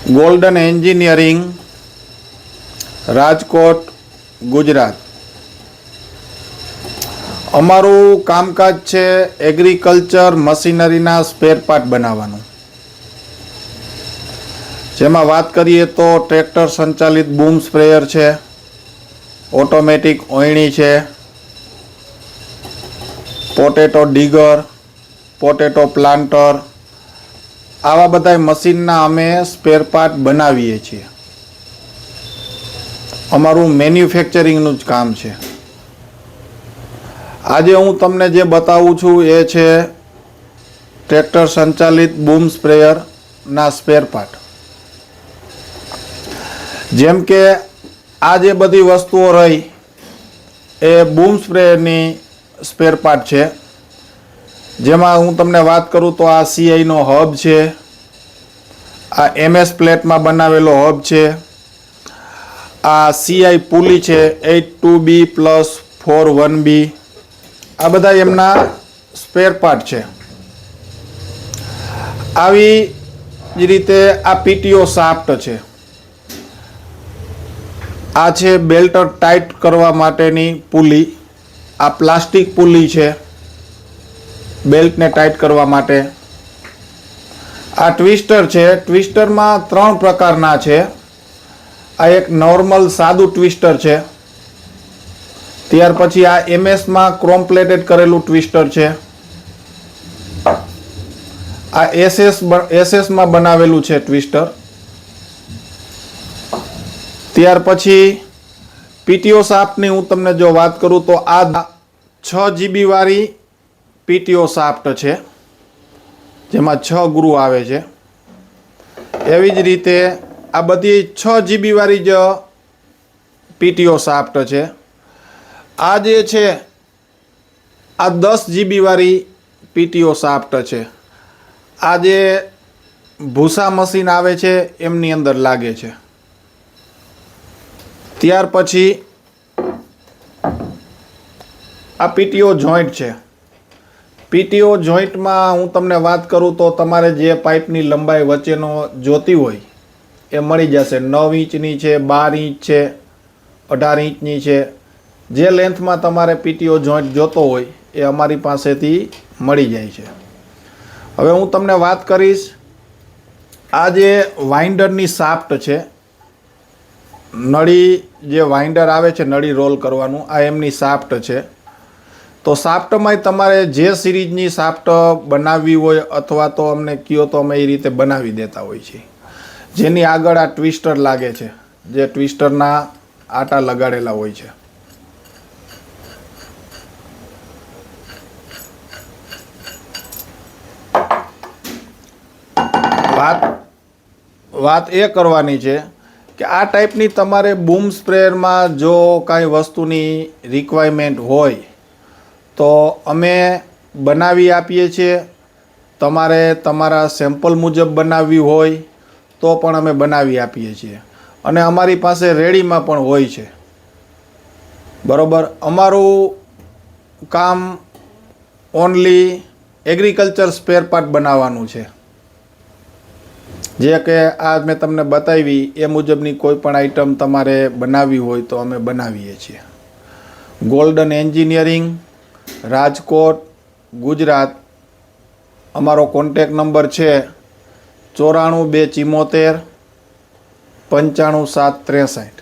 Golden engineering, Rajkot, Gujarat. અમારું કામકાજ છે એગ્રીકલ્ચર મશીનરીના સ્પેર પાર્ટ બનાવવાનું. જેમાં વાત કરીએ તો ટ્રેક્ટર સંચાલિત બૂમ સ્પ્રેયર છે, ઓટોમેટિક ઓયણી છે, પોટેટો ડીગર, પોટેટો પ્લાન્ટર, આવા બધા મશીનના અમે સ્પેર પાર્ટ બનાવીએ છીએ. અમારું મેન્યુફેક્ચરિંગનું જ કામ છે. આજે હું તમને જે બતાવું છું એ છે ટ્રેક્ટર સંચાલિત બૂમ સ્પ્રેયરના સ્પેર પાર્ટ. જેમ કે આ જે બધી વસ્તુઓ રહી એ બૂમ સ્પ્રેયરની સ્પેર પાર્ટ છે. જેમાં હું તમને વાત કરું તો આ CIનો હબ છે, આ MS પ્લેટમાં બનાવેલો હબ છે, આ CI પુલી છે 82B પ્લસ 41B, આ બધા એમના સ્પેર પાર્ટ છે. આવી જ રીતે આ PTO શાફ્ટ છે. આ છે બેલ્ટ ટાઈટ કરવા માટેની પુલી. આ પ્લાસ્ટિક પુલી છે બેલ્ટને ટાઈટ કરવા માટે. આ ટ્વિસ્ટર છે. ટ્વિસ્ટરમાં 3 પ્રકારના છે. આ એક નોર્મલ સાદું ટ્વિસ્ટર છે. ત્યાર પછી આ MSમાં ક્રોમ પ્લેટેડ કરેલું ટ્વિસ્ટર છે. આ SS માં બનાવેલું છે ટ્વિસ્ટર. ત્યાર પછી PTO શાફ્ટની હું તમને જો વાત કરું તો આ 6 GB વાળી PTO શાફ્ટ છે, જેમાં 6 ગ્રુ આવે છે. એવી જ રીતે આ બધી 6 GB વાળી જ PTO શાફ્ટ છે. આ જે છે આ 10 GB વાળી PTO શાફ્ટ છે. આ જે ભૂસા મશીન આવે છે એમની અંદર લાગે છે. ત્યાર પછી આ PTO જોઈન્ટ છે. PTO જોઈન્ટમાં હું તમને વાત કરું તો તમારે જે પાઇપની લંબાઈ વચ્ચેનો જોતી હોય એ મળી જશે. 9 ઇંચની છે, 12 ઇંચ છે, 18 ઇંચની છે. જે લેન્થમાં તમારે PTO જોઈન્ટ જોતો હોય એ અમારી પાસેથી મળી જાય છે. હવે હું તમને વાત કરીશ આ જે વાઇન્ડરની શાફ્ટ છે, નળી જે વાઇન્ડર આવે છે નળી રોલ કરવાનું, આ એમની શાફ્ટ છે. તો શાફ્ટમાંય તમારે જે સિરીઝની શાફ્ટ બનાવવી હોય અથવા તો અમને કહો તો અમે એ રીતે બનાવી દેતા હોય છે. જેની આગળ આ ટ્વિસ્ટર લાગે છે, જે ટ્વિસ્ટરના આટા લગાડેલા હોય છે. વાત એ કરવાની છે કે આ ટાઈપની તમારે બૂમ સ્પ્રેયરમાં જો કાંઈ વસ્તુની રિક્વાયરમેન્ટ હોય તો અમે બનાવી આપીએ છીએ. તમારે તમારા સેમ્પલ મુજબ બનાવવી હોય તો પણ અમે બનાવી આપીએ છીએ અને અમારી પાસે રેડીમાં પણ હોય છે. બરાબર. અમારું કામ ઓનલી એગ્રીકલ્ચર સ્પેર પાર્ટ બનાવવાનું છે. જે કે આ મેં તમને બતાવી એ મુજબની કોઈ પણ આઈટમ તમારે બનાવવી હોય તો અમે બનાવીએ છીએ. Golden engineering, Rajkot, Gujarat. અમારો કોન્ટેક નંબર છે 94 274 95 763.